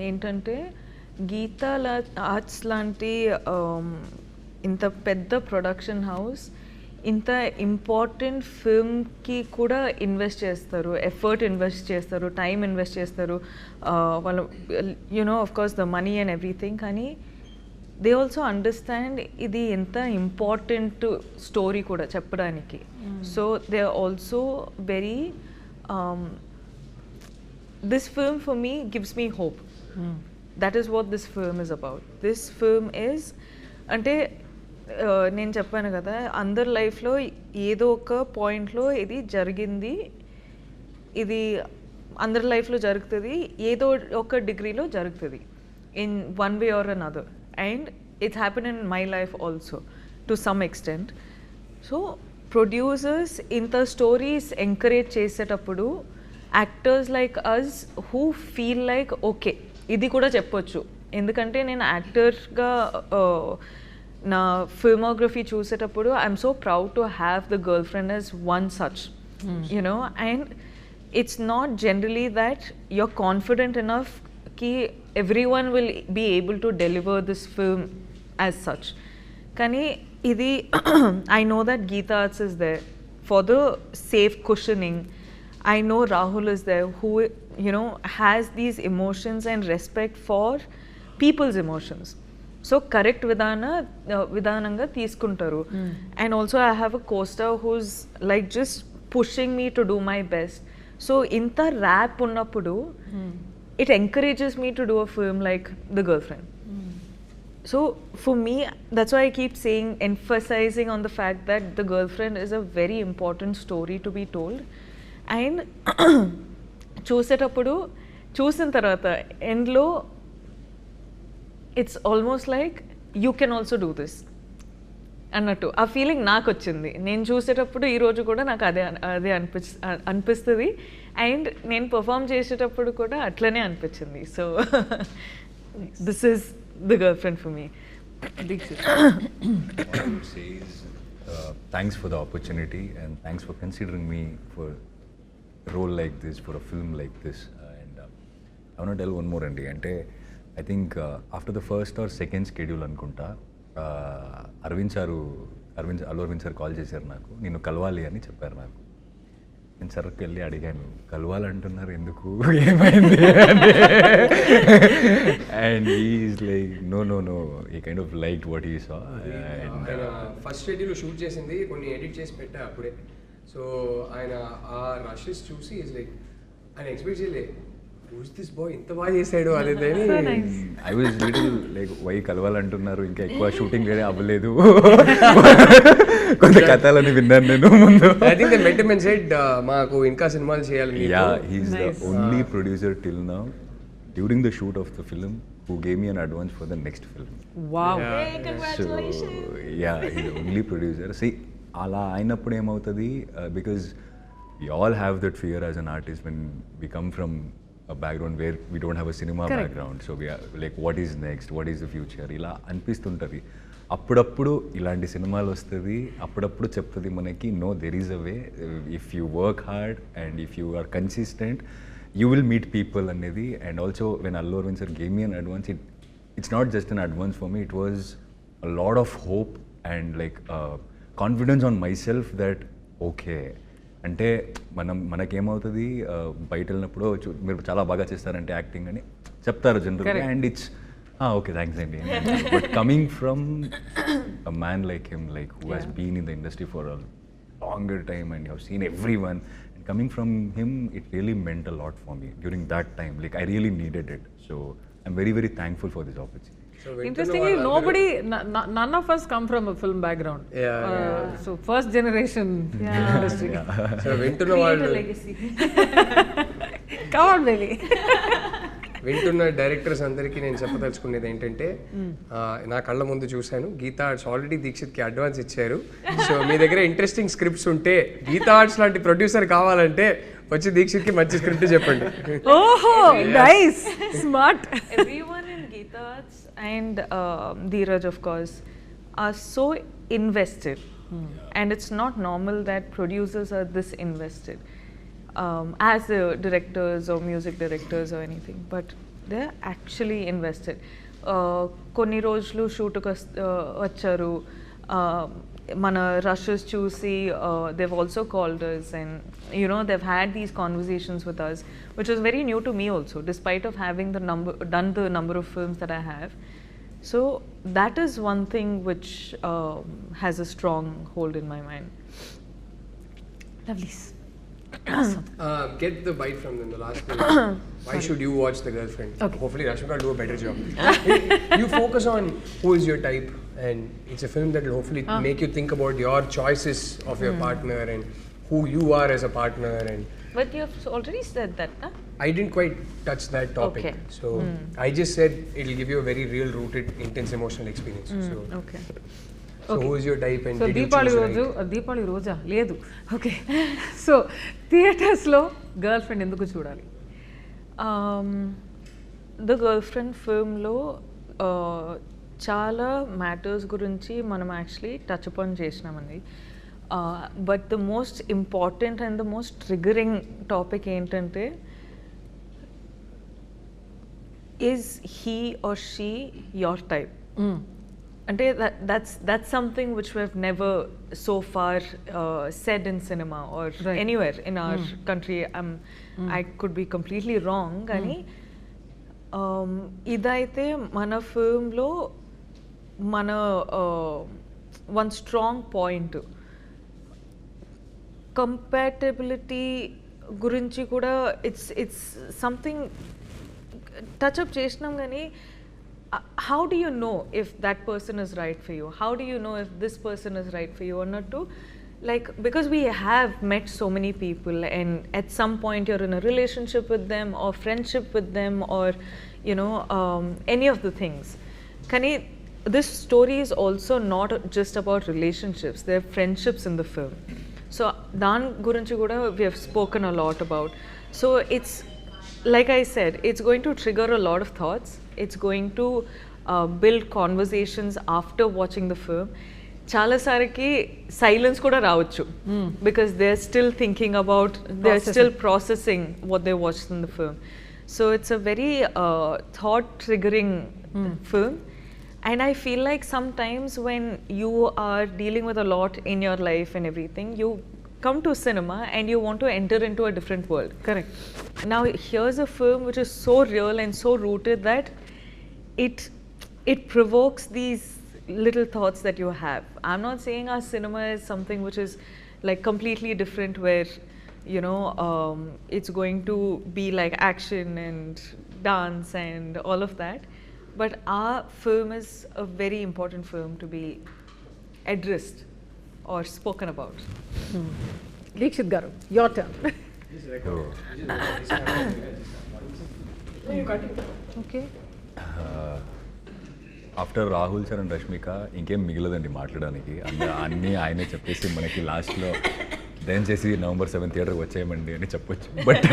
ఏంటంటే గీతా ఆర్ట్స్ లాంటి ఇంత పెద్ద ప్రొడక్షన్ హౌస్ ఇంత ఇంపార్టెంట్ ఫిల్మ్కి కూడా ఇన్వెస్ట్ చేస్తారు, ఎఫర్ట్ ఇన్వెస్ట్ చేస్తారు, టైం ఇన్వెస్ట్ చేస్తారు, వాళ్ళు of course the money and everything. కానీ దే ఆల్సో అండర్స్టాండ్ ఇది ఎంత ఇంపార్టెంట్ స్టోరీ కూడా చెప్పడానికి. So they are also very this film for me gives me hope. That is what this film is about. This film is అంటే నేను చెప్పాను కదా, అందరి లైఫ్లో ఏదో ఒక పాయింట్లో ఇది జరిగింది, ఇది అందరి లైఫ్లో జరుగుతుంది, ఏదో ఒక డిగ్రీలో జరుగుతుంది in one way or another. And it's happen in my life also to some extent. So producers ఇంత స్టోరీస్ ఎంకరేజ్ చేసేటప్పుడు actors like us who feel like okay ఇది కూడా చెప్పొచ్చు. ఎందుకంటే నేను యాక్టర్గా నా ఫిల్మోగ్రఫీ చూసేటప్పుడు I'm so proud to have the girl friend as one such, and it's not generally that you're confident enough కి every one will be able to deliver this film as such. కానీ ఇది I know that Geetha Arts is there for the safe cushioning. I know Rahul is there who has these emotions and respect for people's emotions. So correct vidananga తీసుకుంటారు. And also I have a co-star who's like just pushing me to do my best. So inta rap ఉన్నప్పుడు it encourages me to do a film like The Girlfriend. So for me, that's why I keep saying, emphasizing on the fact that The Girlfriend is a very important story to be told. And చూసేటప్పుడు చూసిన తర్వాత ఎండ్లో it's almost like you can also do this అన్నట్టు ఆ feeling నాకు వచ్చింది. నేను చూసేటప్పుడు ఈరోజు కూడా నాకు అదే అదే అనిపిస్తుంది. అండ్ నేను పర్ఫామ్ చేసేటప్పుడు కూడా అట్లనే అనిపించింది. So this is the girl friend for me. Thanks for the opportunity and thanks for considering me for role like this, for a film like this. And I want to tell one more andi ante I think after the first or second schedule anukunta allu arvind sir call chesaru naaku ninnu kalvali ani chepparu naaku. నేను సర్కి వెళ్ళి అడిగాను, కలవాలంటున్నారు ఎందుకు, ఏమైంది అని. And he's like no no no, ఈ kind of like what he saw. And first schedule shoot చేసింది, కొన్ని edit చేసి పెట్టా అప్పుడే. సో ఆయన ఆ రషెస్ చూసి ఈజ్ లైక్ ఆయన ఎక్స్పెక్ట్ చేయలే, హూస్ దిస్ బాయ్ ఇంత బాగా చేశాడు అనేది. I was little like why కలవాలంటున్నారు, ఇంకా ఎక్కువ షూటింగ్ వేరే అవ్వలేదు, కొంత కథలని విన్నాను నేను ముందు. I think they met him and said మాకు ఇంకా సినిమాలు చేయాలి. Yeah, he is the only producer till now during the shoot of the film who gave me an advance for the next film. Wow. Hey, congratulations. So yeah, he's the only producer. See, ala ainappudu em avutadi because we all have that fear as an artist when we come from a background where we don't have a cinema background. So we are like, what is next, what is the future, ila అనిపిస్తుంటది. అప్పుడప్పుడు ఇలాంటి సినిమాలు వస్తుంది, అప్పుడప్పుడు చెప్తుంది మనకి, no there is a way, if you work hard and if you are consistent you will meet people అనేది. And also when Allu Arvind sir gave me an advance, it's not just an advance for me, it was a lot of hope and like confidence on myself that okay, అంటే మనకేమవుతుంది బయట వెళ్ళినప్పుడు మీరు చాలా బాగా చేస్తారంటే acting అని చెప్తారు జనరల్గా, అండ్ ఇట్స్ ఓకే థ్యాంక్స్ అండి. But coming from a man like him, like who has been in the industry for a longer time and you have seen everyone, coming from him, it really meant a lot for me during that time. Like I really needed it, so I'm very very thankful for this opportunity. So interestingly, none of us come from a film background. So first generation industry. So వింటున్న వాళ్ళు legacy. Come on, baby. వింటున్న directors అందరికీ నేను చెప్పదలుచుకునేది ఏంటంటే, నా కళ్ళ ముందు చూశాను గీతా ఆర్ట్స్ ఆల్రెడీ దీక్షిత్కి అడ్వాన్స్ ఇచ్చారు. సో మీ దగ్గర ఇంట్రెస్టింగ్ స్క్రిప్ట్స్ ఉంటే, గీతా ఆర్ట్స్ లాంటి ప్రొడ్యూసర్ కావాలంటే వచ్చి దీక్షిత్కి మంచి స్క్రిప్ట్ చెప్పండి. ఓహో, nice, smart. Everyone in Geeta Arts and Dheeraj of course are so invested, and it's not normal that producers are this invested. As directors or music directors or anything, but they actually invested. కొన్ని రోజులు షూట్కి వచ్చారు, మన rashes చూసి they've also called us, and you know they've had these conversations with us, which was very new to me also, despite of having done the number of films that I have. So that is one thing which has a strong hold in my mind. Lovely. Get the bite from them, the last thing. Why should you watch The Girlfriend? Okay. Hopefully Rashmika will do a better job. You focus on who is your type, and it's a film that will hopefully make you think about your choices of your partner and who you are as a partner. And But you have already said that, huh? I didn't quite touch that topic. Okay. So I just said it'll give you a very real rooted, intense emotional experience. So, Okay. so who is your type and so did you Deepavali choose రోజు right? Deepavali రోజా లేదు. Okay, so థియేటర్స్లో girl friend ఎందుకు చూడాలి? The girl friend ఫిల్మ్లో చాలా matters గురించి మనం actually touch upon చేసినామండి. But the most important and the most triggering topic ఏంటంటే, is he or she your type? అంటే that's something which we have never so far said in cinema or anywhere in our country. I could be completely wrong, కానీ ఇదైతే మన ఫిల్మ్లో మన one strong point. Compatibility గురించి కూడా it's something touch up చేసినాం, కానీ how do you know if that person is right for you? How do you know if this person is right for you or not? To like, because we have met so many people, and at some point you're in a relationship with them or friendship with them, or you know, any of the things. Kani, this story is also not just about relationships. There are friendships in the film. So dan gurinchi kuda we have spoken a lot about. So it's like I said, it's going to trigger a lot of thoughts. It's going to build conversations after watching the film. Chala sariki silence kuda raavachu, because they're still thinking about, they're still processing what they watched in the film. So it's a very thought triggering film. And I feel like sometimes when you are dealing with a lot in your life and everything, you come to cinema and you want to enter into a different world. Correct. Now here's a film which is so real and so rooted that it provokes these little thoughts that you have. I'm not saying our cinema is something which is like completely different, where you know it's going to be like action and dance and all of that, but our film is a very important film to be addressed or spoken about. Dixit గారు, your turn. Okay, after Rahul sir and Rashmika ఇంకేం మిగలదండి మాట్లాడడానికి. అన్నీ ఆయనే చెప్పేసి మనకి లాస్ట్లో దయచేసి November 7th థియేటర్కి వచ్చేయమండి అని చెప్పొచ్చు. బట్